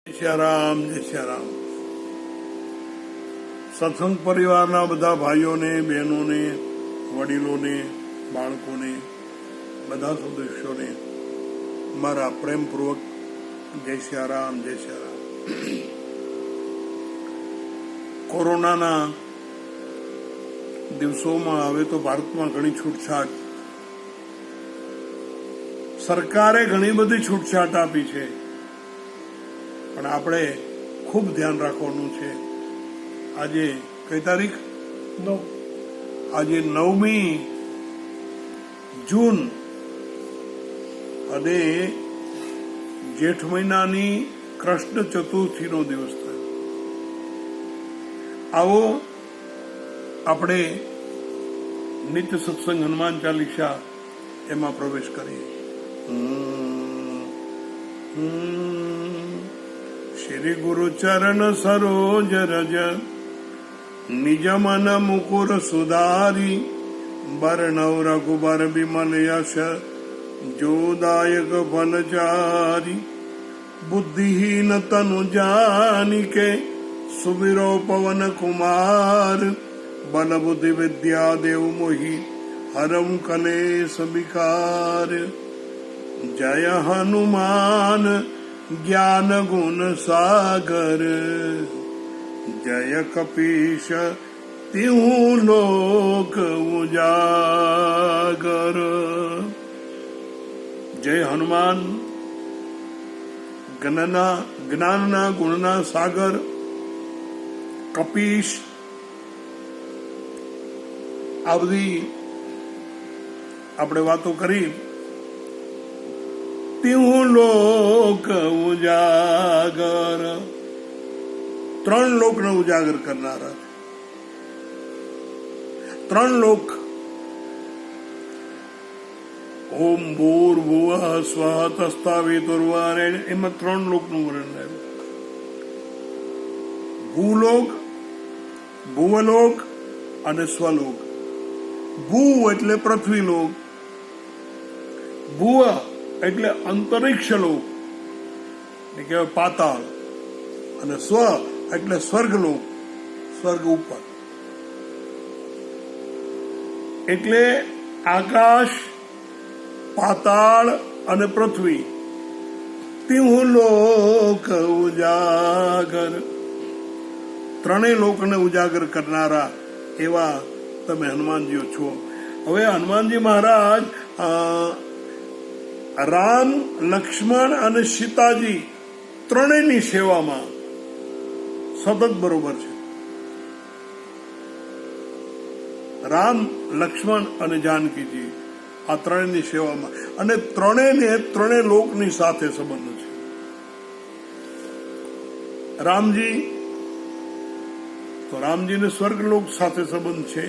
શ્યારામ જય શ્યારામ. સત્સંગ પરિવારના બધા ભાઈઓને, બહેનોને, વડીલોને, બાળકોને, બધા સદસ્યોને મારા પ્રેમપૂર્વક જય શ્યારામ જય શ્યારામ. કોરોનાના દિવસોમાં હવે તો ભારતમાં ઘણી છૂટછાટ, સરકારે ઘણી બધી છૂટછાટ આપી છે, પણ આપણે ખૂબ ધ્યાન રાખવાનું છે. આજે કઈ તારીખ? આજે 9મી જૂન અને જેઠ મહિનાની કૃષ્ણ ચતુર્થીનો દિવસ થયો. આવો આપણે નિત્ય સત્સંગ હનુમાન ચાલીસા એમાં પ્રવેશ કરીએ. શ્રી ગુરુ ચરણ સરોજ રજ નિજ મન મુકુર સુધારી બરનવ રઘુબર વિમલ યશ જોદાયક ફલચારી બુદ્ધિહીન તનુ જાનિકે સુબિરો પવન કુમાર બલ બુદ્ધિ વિદ્યા દેવ મોહી હરમ કલેશ વિકાર. જય હનુમાન જ્ઞાન ગુણ સાગર જય કપીશ તિહું લોક ઉજાગર. જય હનુમાન જ્ઞાનના ગુણના સાગર કપીશ. આ બધી આપણે વાતો કરી. તિહું લોક ઉજાગર, 3 લોકને ઉજાગર કરનારા, 3 લોક. ઓમ ભૂર્ભુવઃ સ્વઃ તસ્તાવિતુર્વરેણ્યં, એમાં 3 લોકનું વર્ણન આવ્યું. ભૂલોક, ભુવલોક અને સ્વલોક. ભૂ એટલે પૃથ્વીલોક, ભુવ એટલે અંતરિક્ષ લોક ને કહેવાય પાતાળ, અને સ્વ એટલે સ્વર્ગલોક, સ્વર્ગ ઉપર. એટલે આકાશ, પાતાળ અને પૃથ્વી, તિહું લોક ઉજાગર, 3 લોકને ઉજાગર કરનારા એવા તમે હનુમાનજીઓ છો. હવે હનુમાનજી મહારાજ રામ, લક્ષ્મણ અને સીતાજી 3ની સેવામાં સતત બરોબર છે. રામ, લક્ષ્મણ અને જાનકીજી આ 3ની સેવામાં, અને 3 લોકની સાથે સંબંધ છે. રામજી તો રામજીને સ્વર્ગલોક સાથે સંબંધ છે.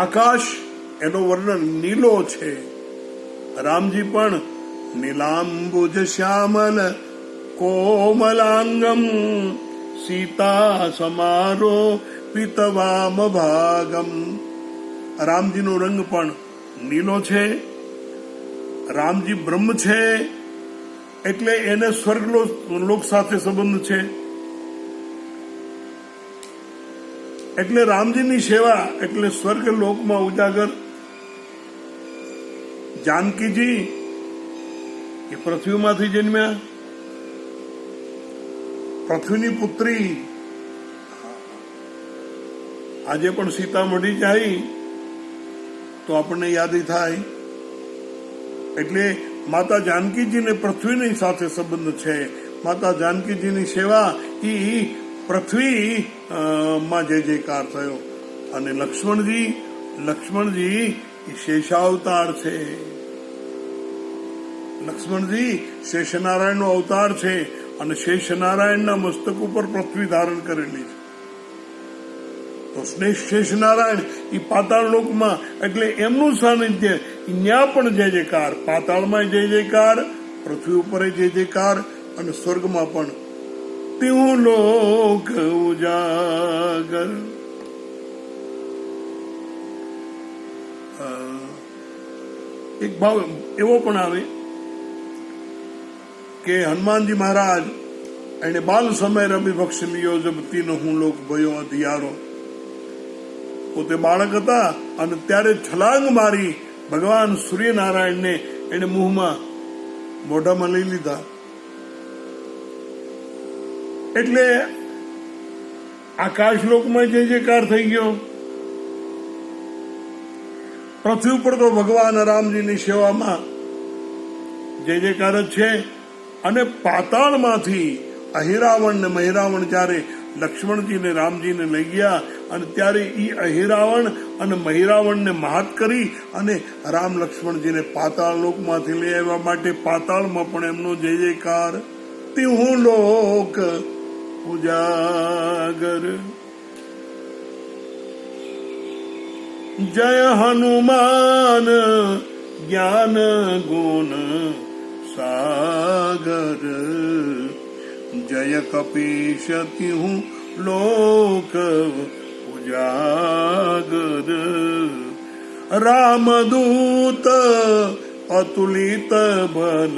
આકાશ એનો વર્ણન નીલો છે. રામજી પણ નીલાંબુજ શ્યામલ કોમલાંગમ સીતા સમારો પિતવામ ભાગમ. રામજીનો રંગ પણ નીલો છે. રામજી બ્રહ્મ છે, એટલે એને સ્વર્ગલોક સાથે સંબંધ છે. એટલે રામજીની સેવા એટલે સ્વર્ગલોકમાં ઉજાગર. જાનકીજી એ પૃથ્વીમાંથી જન્મ્યા, પૃથ્વીની પુત્રી. આજે પણ સીતા મળી જાય તો આપણને યાદી થાય. એટલે માતા જાનકીજીને પૃથ્વીની સાથે સંબંધ છે. માતા જાનકીજીની સેવા એ પૃથ્વી માં જય જયકાર થયો. અને લક્ષ્મણજી એ શેષાવતાર છે. લક્ષ્મણજી શેષનારાયણનો અવતાર છે, અને શેષનારાયણના મસ્તક ઉપર પૃથ્વી ધારણ કરેલી છે. તો શેષનારાયણ એ પાતાળ લોકમાં, એટલે એમનું સાનિધ્ય ત્યાં પણ જય જયકાર. પાતાળમાં જય જયકાર, પૃથ્વી ઉપર જય જયકાર, અને સ્વર્ગમાં પણ તિહું લોક ઉજાગર. એક ભાવ એવો પણ આવે કે હનુમાનજી મહારાજ એને બાલ સમય રમી બક્ષ લિયો જબ તીન હું લોક ભયો અંધિયારો. પોતે બાળક હતા અને ત્યારે છલાંગ મારી ભગવાન સૂર્યનારાયણને એને મોઢામાં લઈ લીધા. એટલે આકાશલોકમાં જે જેકાર થઈ ગયો. પૃથ્વી ઉપર તો ભગવાન રામજીની સેવામાં જે જેકાર જ છે. અને પાતાળમાંથી અહિરાવણ ને મહિરાવણ જ્યારે લક્ષ્મણજીને રામજીને લઈ ગયા અને ત્યારે ઈ અહિરાવણ અને મહિરાવણને માત કરી અને રામ લક્ષ્મણજીને પાતાળ લોકમાંથી લઈ આવ્યા માટે પાતાળમાં પણ એમનો જય જયકાર. તિહું લોક ઉજાગર. જય હનુમાન જ્ઞાન ગુણ સાગર. જય કપીશ તિહું લોક ઉજાગર. રામદૂત અતુલિત બલ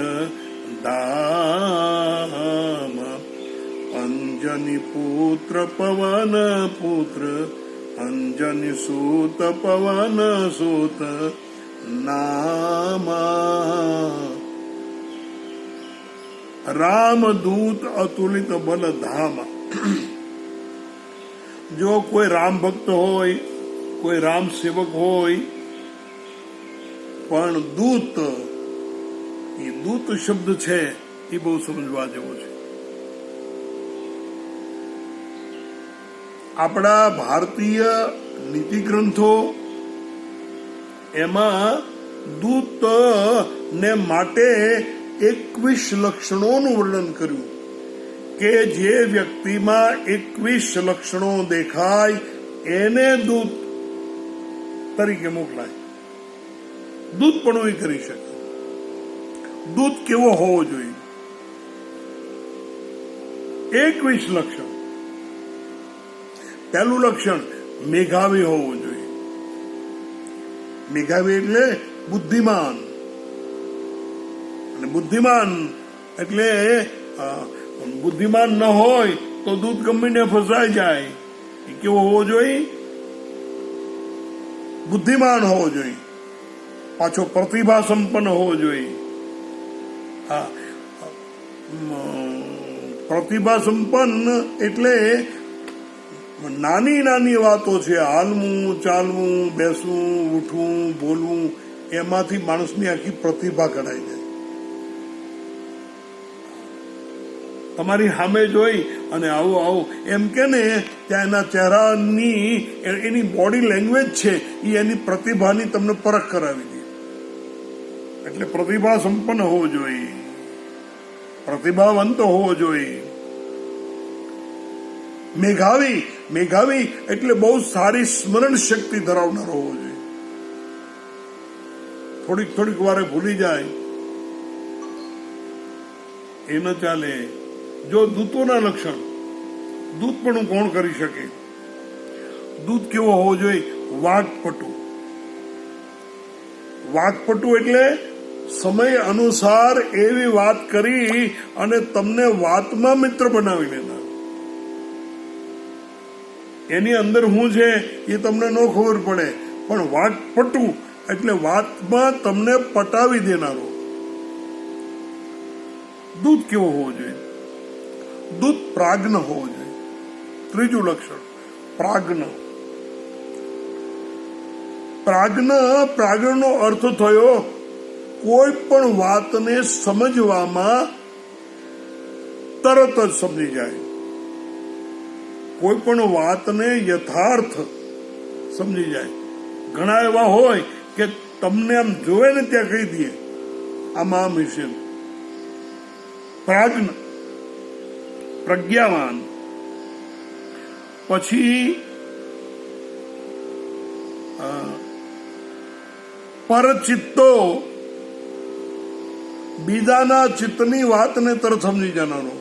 ધામ. અંજની પુત્ર પવન પુત્ર અંજની સૂત પવન સૂત નામા. રામદૂત અતુલિત બલ ધામ. જો કોઈ રામ ભક્ત હોય, કોઈ રામ સેવક હોય, પણ દૂત, એ દૂત શબ્દ છે એ બહુ સમજવા જેવો છે. આપણા ભારતીય નીતિ ગ્રંથો એમાં દૂત ને માટે 21 લક્ષણોનું વર્ણન કર્યું કે જે વ્યક્તિમાં 21 લક્ષણો દેખાય એને દૂત તરીકે મોકલાય. દૂત પણ એ કરી શકે. દૂત કેવો હોવો જોઈએ? 21 લક્ષણ. પહેલું લક્ષણ મેઘાવી હોવું જોઈએ. મેઘાવી એટલે બુદ્ધિમાન. અને બુદ્ધિમાન એટલે બુદ્ધિમાન ન હોય તો દૂધ ગમીને ફસાઈ જાય. એ કેવો હોવો જોઈએ? બુદ્ધિમાન હોવો જોઈએ. પાછો પ્રતિભા સંપન્ન હોવો જોઈએ. હા, પ્રતિભા સંપન્ન એટલે નાની નાની વાતો છે, હાલવું, ચાલવું, બેસવું, ઉઠવું, બોલવું, એમાંથી માણસની આખી પ્રતિભા કઢાઈ જાય. તમારી સામે જોઈ અને આવું આવું એમ કે ને ત્યાં એના ચહેરાની એની બોડી લેંગ્વેજ છે એ એની પ્રતિભાની તમને પરખ કરાવી દે. એટલે પ્રતિભા સંપન્ન હોવો જોઈએ, પ્રતિભાવંત હોવો જોઈએ. મેઘાવી, મેઘાવી એટલે બહુ સારી સ્મરણ શક્તિ ધરાવનાર હોવો જોઈએ. થોડીક થોડીક વારે ભૂલી જાય એ ન ચાલે. જો દૂતોના લક્ષણ, દૂત પણ કોણ કરી શકે? દૂત કેવો હોવો જોઈએ? વાકપટુ. વાકપટુ એટલે સમય અનુસાર એવી વાત કરી અને તમને વાતમાં મિત્ર બનાવી લેનાર. એની અંદર શું છે એ તમને ન ખબર પડે, પણ વાકપટુ એટલે વાતમાં તમને પટાવી દેનારો. દૂત કેવો હોવો જોઈએ? દૂત પ્રાજ્ઞ હોવો જોઈએ. ત્રીજું લક્ષણ પ્રાજ્ઞ. પ્રાજ્ઞ, પ્રાજ્ઞનો અર્થ થયો કોઈ પણ વાતને સમજવામાં તરત જ સમજી જાય. કોઈ પણ વાતને યથાર્થ સમજી જાય. ઘણા એવા હોય કે તમને આમ જોવે ને ત્યાં કહી દે આમાં આમ હશે. પ્રાજ્ઞ, પ્રજ્ઞાવાન. પછી પરચિત્તો, બીજાના ચિત્તની વાતને તરત સમજી જનારો.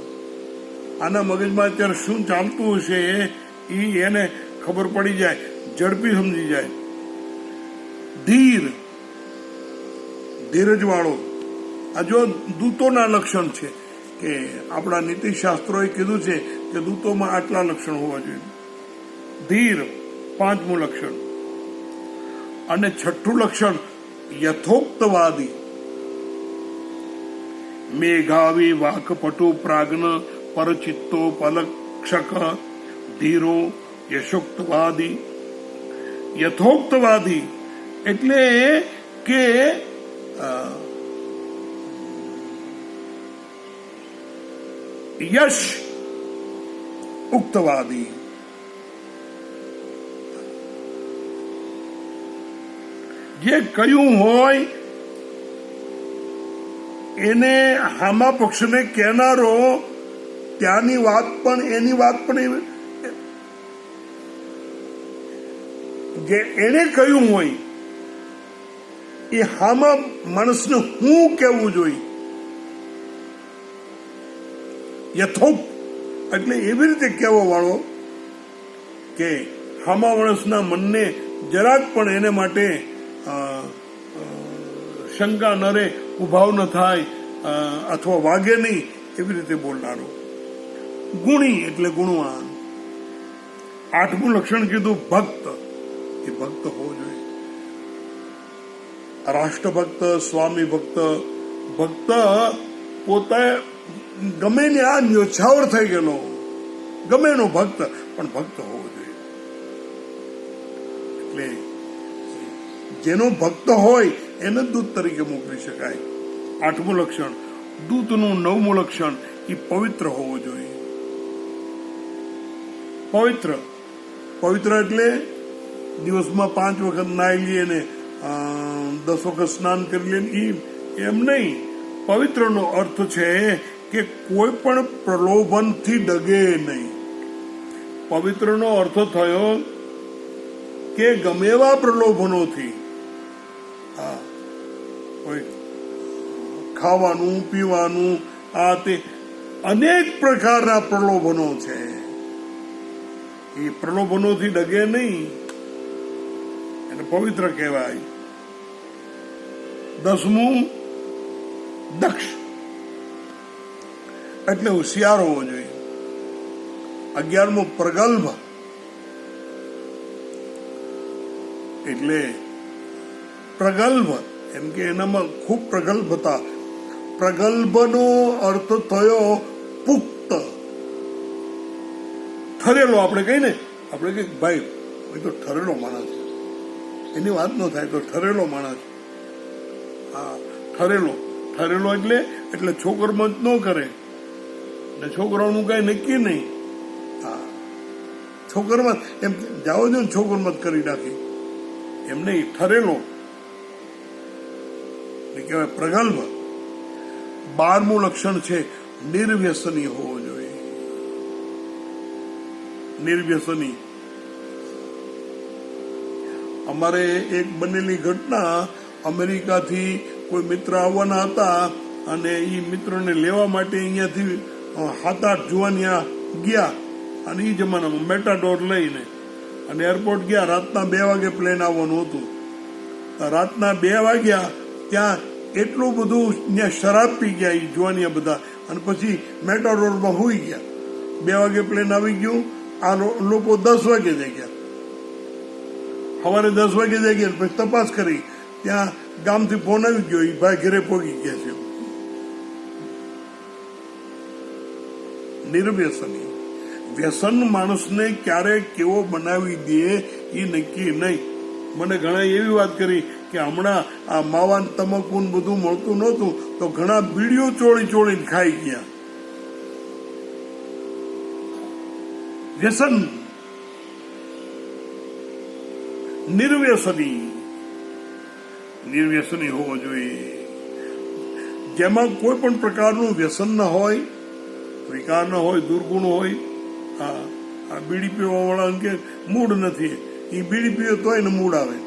આના મગજમાં અત્યારે શું ચાલતું હશે એ એને ખબર પડી જાય, ઝડપી સમજી જાય. ધીર, ધીરજ વાળો. આ જો દૂતોના લક્ષણ છે. કે આપણા નીતિશાસ્ત્રોએ કીધું છે કે દૂતોમાં આટલા લક્ષણ હોવા જોઈએ. ધીર, 5મું લક્ષણ. અને 6ઠું લક્ષણ યથોક્તવાદી. મેઘાવી વાકપટુ પ્રાજ્ઞ પરચિત્તો પલક્ષક ધીરો યશોક્તવાદી. યથોક્તવાદી એટલે કે યશ ઉક્તવાદી. જે કયું હોય એને હામા પક્ષને કહેનારો ત્યાંની વાત પણ એની વાત પણ જે એને કહ્યું હોય એ હામા માણસને હું કહેવું જોઈએ. યથોક્ત એટલે એવી રીતે કહેવા વાળો કે હામા માણસના મનને જરાક પણ એને માટે શંકા ન રહે, ઉભાવ ન થાય અથવા વાગે નહીં, એવી રીતે બોલનારો. ગુણી એટલે ગુણવાન. 8મું લક્ષણ કીધું ભક્ત. એ ભક્ત હોવો જોઈએ. રાષ્ટ્રભક્ત, સ્વામી ભક્ત. ભક્ત પોતે ગમે ને આ ન્યોછાવર થઈ ગયેલો ગમે એનો ભક્ત, પણ ભક્ત હોવો જોઈએ. એટલે જેનો ભક્ત હોય એને દૂત તરીકે મોકલી શકાય. 8મું લક્ષણ. દૂતનું 9મું લક્ષણ એ પવિત્ર હોવો જોઈએ. પવિત્ર પવિત્ર એટલે દિવસમાં 5 વખત નાહી લઈએ ને 10 વખત સ્નાન કરી લઈએ એમ નહીં. પવિત્રનો અર્થ છે કે કોઈ પણ પ્રલોભનથી ડગે નહીં. પવિત્રનો અર્થ થયો કે ગમે એવા પ્રલોભનોથી, ખાવાનું, પીવાનું, આ તે અનેક પ્રકારના પ્રલોભનો છે. એ પ્રલોભનોથી ડગે નહીં, એને પવિત્ર કહેવાય. 10મું દક્ષ એટલે હોશિયાર હોવો જોઈએ. 11મું પ્રગલ્ભ એટલે પ્રગલ્ભ એમ કે એનામાં ખૂબ પ્રગલ્ભતા. પ્રગલ્ભનો અર્થ થયો પુખ્ત, ઠરેલો. આપણે કહીએ ને, આપણે કહીએ ભાઈ એ તો ઠરેલો માણસ, એની વાત ન થાય તો ઠરેલો માણસ. હા, ઠરેલો એટલે છોકરમત ન કરે ને છોકરાઓનું કઈ નક્કી નહીં. હા, છોકરમત એમ જાઓ જો ને છોકરમત કરી નાખી એમ નહીં, ઠરેલો કહેવાય પ્રગલ્ભ. 12મું લક્ષણ છે નિર્વ્યસની હોવો જોઈએ. નિર્વ્યસની. અમારે એક બનેલી ઘટના, અમેરિકાથી કોઈ મિત્ર આવવાના હતા અને એ મિત્રને લેવા માટે અહીંયાથી 7-8 જુવાનિયા ગયા અને એ જમાનામાં મેટાડોર લઈને અને એરપોર્ટ ગયા. રાતના 2 વાગે પ્લેન આવવાનું હતું. રાતના 2 વાગ્યા ત્યાં એટલું બધું ત્યાં શરાબ પી ગયા એ જુવાનિયા બધા, અને પછી મેટાડોરમાં હોઈ ગયા. 2 વાગે પ્લેન આવી ગયું. આ લોકો 10 વાગે જઈ ગયા, સવારે 10 વાગે જઈ ગયા. પછી તપાસ કરી, ત્યાં ગામથી ફોન આવી ગયો, એ ભાઈ ઘરે પહોંચી ગયા છે. નિર્વ્યસની. વ્યસન માણસને ક્યારે કેવો બનાવી દે એ નક્કી નહીં. મને ઘણા એવી વાત કરી કે હમણાં આ માવાન તમાકુ બધું મળતું નહોતું તો ઘણા બીડીઓ ચોળીને ખાઈ ગયા. વ્યસન. નિર્વ્યસની હોવો જોઈએ, જેમાં કોઈ પણ પ્રકારનું વ્યસન ન હોય, વિકાર ન હોય, દુર્ગુણ હોય. આ બીડી પીવા વાળા કે મૂડ નથી, એ બીડી પીવે તોય ને મૂડ આવે.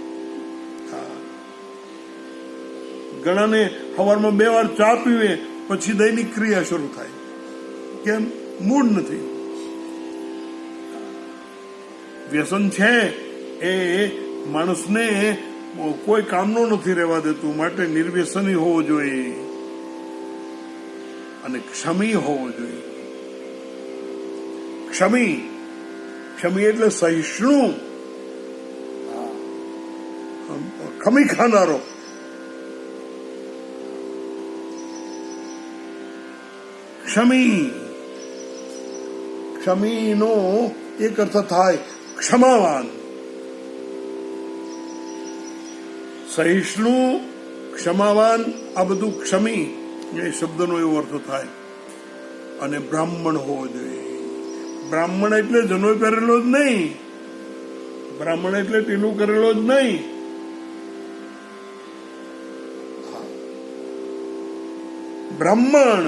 ઘણાને સવારમાં 2 વાર ચા પીવે પછી દૈનિક ક્રિયા શરૂ થાય. કેમ? મૂડ નથી. વ્યસન છે એ માણસને કોઈ કામનો નથી રહેવા દેતું, માટે નિર્વ્યસની હોવો જોઈએ. અને ક્ષમી હોવો જોઈએ. ક્ષમી ક્ષમી એટલે સહિષ્ણુ, ખમી ખાનારો. ક્ષમીનો એક અર્થ થાય ક્ષમાવાન. સહિષ્ણુ, ક્ષમાવાન, આ બધું ક્ષમી એ શબ્દનો એવો અર્થ થાય. અને બ્રાહ્મણ હોવો જોઈએ. બ્રાહ્મણ એટલે જનોઈ પહેરેલો જ નહીં, બ્રાહ્મણ એટલે ટીલું કરેલો જ નહીં. બ્રાહ્મણ,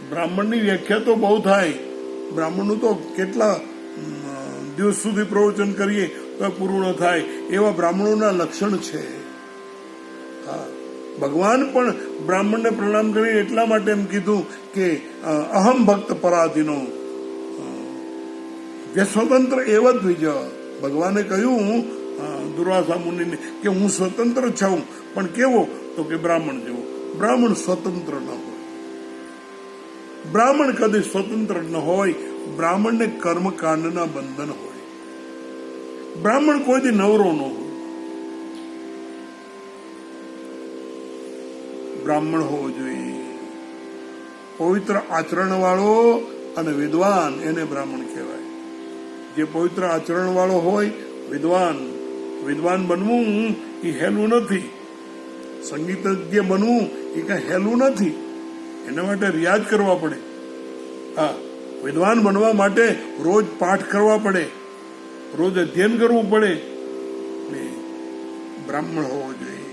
બ્રાહ્મણની વ્યાખ્યા તો બહુ થાય. બ્રાહ્મણનું તો કેટલા દિવસ સુધી પ્રવચન કરીએ તો પૂરું ન થાય એવા બ્રાહ્મણોના લક્ષણ છે. હા, ભગવાન પણ બ્રાહ્મણને પ્રણામ કરી એટલા માટે એમ કીધું કે અહમ ભક્ત પરાધીનો સ્વતંત્ર એવ જ વિજય. ભગવાને કહ્યું દુર્વાસા મુનિને કે હું સ્વતંત્ર છું, પણ કેવો? તો કે બ્રાહ્મણ જેવો. બ્રાહ્મણ સ્વતંત્ર ન હોય. બ્રાહ્મણ કદી સ્વતંત્ર ન હોય. બ્રાહ્મણને કર્મકાંડના બંધન હોય. બ્રાહ્મણ કોઈ દી નવરો ન હોય. બ્રાહ્મણ હોવો જોઈએ. પવિત્ર આચરણ વાળો અને વિદ્વાન એને બ્રાહ્મણ કહેવાય. જે પવિત્ર આચરણ વાળો હોય, વિદ્વાન બનવું એ હેલું નથી. સંગીતજ્ઞ બનવું એ કઈ હેલું નથી. એના માટે રિયાઝ કરવા પડે. હા, વિદ્વાન બનવા માટે રોજ પાઠ કરવા પડે, રોજ અધ્યયન કરવું પડે. બ્રાહ્મણ હોવો જોઈએ.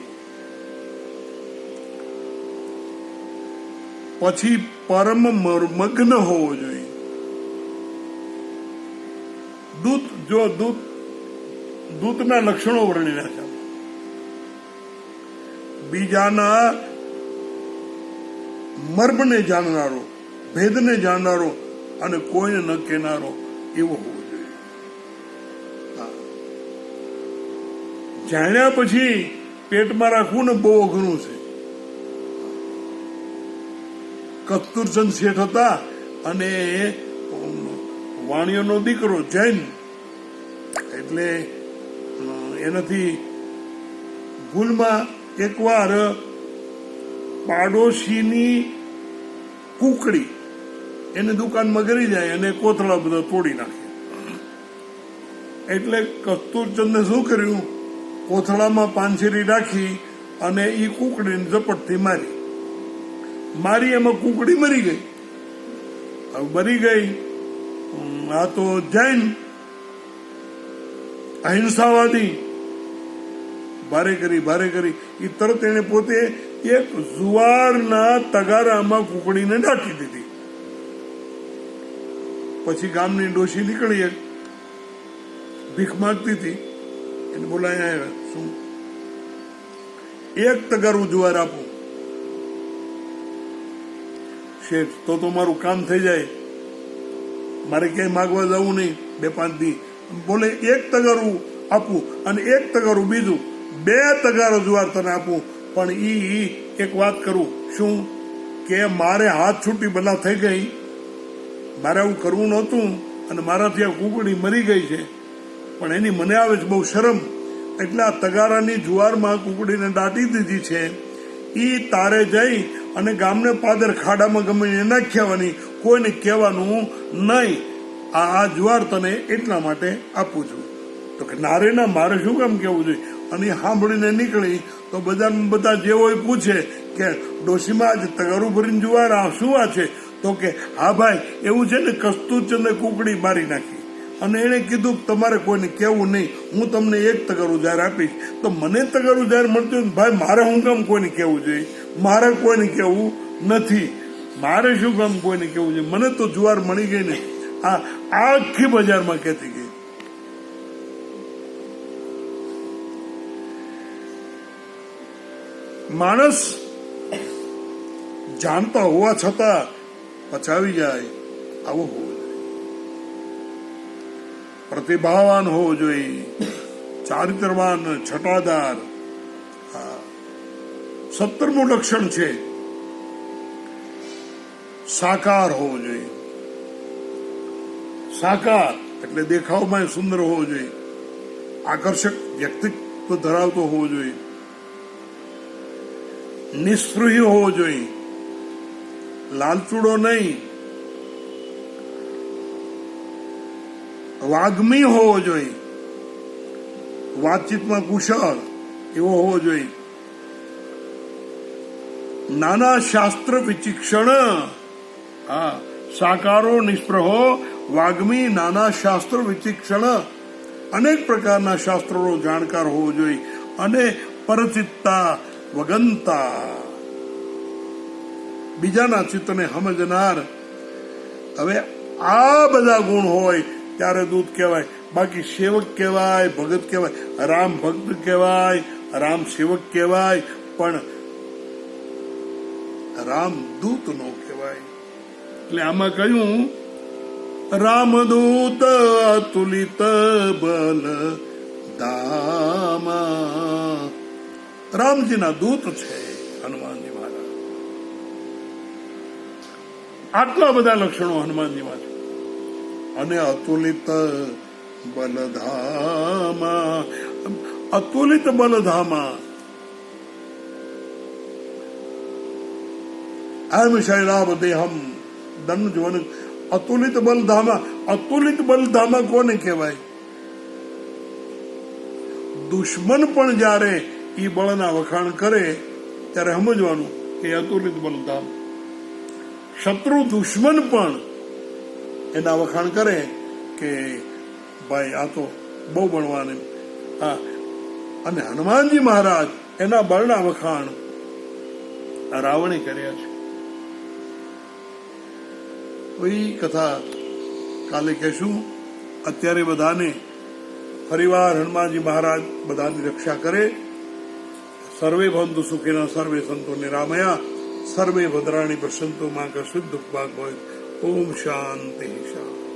પછી પરમ મગ્ન હોવો જોઈએ. દૂતના લક્ષણો વર્ણી નાખ્યા. બીજાના મર્મને જાણનારો, ભેદને જાણનારો અને કોઈને ન કહેનારો એવો હોવો જોઈએ. જાણ્યા પછી પેટમાં રાખવું ને બહુ અઘરું છે. કસ્તુરચંદ શેઠ હતા અને વાણિયોનો દીકરો જૈન, એટલે એનાથી ભૂલમાં એકવાર પાડોશીની કુકડી એને દુકાનમાં ગરી જાય અને કોથળા બધા તોડી નાખે. એટલે કસ્તુરચંદને શું કર્યું? કોથળામાં પાંચેરી રાખી અને એ કુકડીને ઝપટથી મારી એમાં કુકડી મરી ગઈ. હવે મરી ગઈ, આ તો જૈન અહિંસાવાદી. ભારે કરી એ તરત એને પોતે એક જુવારના તગારામાં કુકડીને નાખી દીધી. પછી ગામની ડોશી નીકળી, ભીખ માંગતી હતી, એને બોલાય આવ્યા. શું? એક તગારું જુવાર આપું. શેઠ, તો મારું કામ થઈ જાય, મારે ક્યાંય માગવા જવું નહીં 2-5 દી. બોલે એક તગારું આપું અને એક તગારું બીજું, 2 તગારો જુવાર તને આપું. પણ ઈ એક વાત કરું. શું? કે મારે હાથ છૂટી બલા થઈ ગઈ, મારે આવું કરવું નહોતું અને મારાથી આ કુકડી મરી ગઈ છે, પણ એની મને આવે છે બહુ શરમ. એટલે આ તગારાની જુવારમાં કુકડીને દાટી દીધી છે. ઈ તારે જઈ અને ગામને પાદર ખાડામાં ગમે નાખ્યાવાની, કોઈને કહેવાનું નહીં. આ જુવાર તને એટલા માટે આપું છું. તો કે નારે ના, મારે શું કામ કેવું જોઈએ? અને સાંભળીને નીકળી તો બજારમાં બધા જે હોય પૂછે કે ડોશીમાં આજે તગારું ભરીને જુવાર શું આ છે? તો કે હા ભાઈ, એવું છે ને, કસ્તુરચંદે કુકડી મારી નાખી અને એને કીધું તમારે કોઈને કહેવું નહીં, હું તમને એક તગારું જાહેર આપીશ. તો મને તગારું જાહેર મળતું ભાઈ, મારે શું કામ કોઈને કહેવું જોઈએ? મારે કોઈને કહેવું નથી. મારે શું કામ કોઈને કહેવું જોઈએ? મને તો જુવાર મળી ગઈ ને. આ આખી બજારમાં કહેતી ગઈ. માણસ જાણતા હોવા છતાં પચાવી જાય આવો હોવો જોઈએ. પ્રતિભાવાન હોવો જોઈએ, ચારિત્રવાન, છટાદાર. 17મું લક્ષણ છે સાકાર હોવો જોઈએ. સાકાર એટલે દેખાવમાં સુંદર હોવો જોઈએ, આકર્ષક વ્યક્તિત્વ ધરાવતો હોવો જોઈએ, નિસ્પૃહી હોવો જોઈએ, લાલચુડો નહીં, વાગ્મી હોવો જોઈએ, વાતચીતમાં કુશળ એવો હોવો જોઈએ, નાના શાસ્ત્ર વિચિક્ષણ. હા, સાકારો, નિસ્પૃહો, વાગ્મી, નાના શાસ્ત્ર વિચિક્ષણ, અનેક પ્રકારના શાસ્ત્રોનો જાણકાર હોવો જોઈએ, અને પરચિત્તા વગંતા, બીજાના ચિત્તને સમજનાર. હવે આ બધા ગુણ હોય ત્યારે દૂત કહેવાય. બાકી સેવક કહેવાય, ભગત કહેવાય, રામ ભક્ત કહેવાય, રામ સેવક કહેવાય, પણ રામ દૂત નો કહેવાય. એટલે આમાં કહ્યું રામદૂત અતુલિત બલ ધામા. રામજીના દૂત છે હનુમાનજી મહારાજ. આટલા બધા લક્ષણો હનુમાનજીમાં છે. અને અતુલિત બલધામા, અતુલિત બલધામા. એમ શૈલાભદેહમ ધનુજવન અતુલિત બલધામા. અતુલિત બલધામા કોને કહેવાય? દુશ્મન પણ જયારે એ બળના વખાણ કરે ત્યારે સમજવાનું કે અતુલિત બલધામ. શત્રુ દુશ્મન પણ એના વખાણ કરે કે ભાઈ આ તો બહુ બળવાન. હા, અને હનુમાનજી મહારાજ એના બળના વખાણ રાવણે કર્યા છે. એ કથા કાલે કહેશું. અત્યારે બધાને ફરીવાર હનુમાનજી મહારાજ બધાની રક્ષા કરે. સર્વે ભવંતુ સુખિનઃ, સર્વે સંતો નિરામયા, સર્વે ભદ્રાણી પશ્યન્તુ મા કશ્ચિદ દુઃખ ભાગ ભવેત. ઓમ શાંતિ શાંતિ.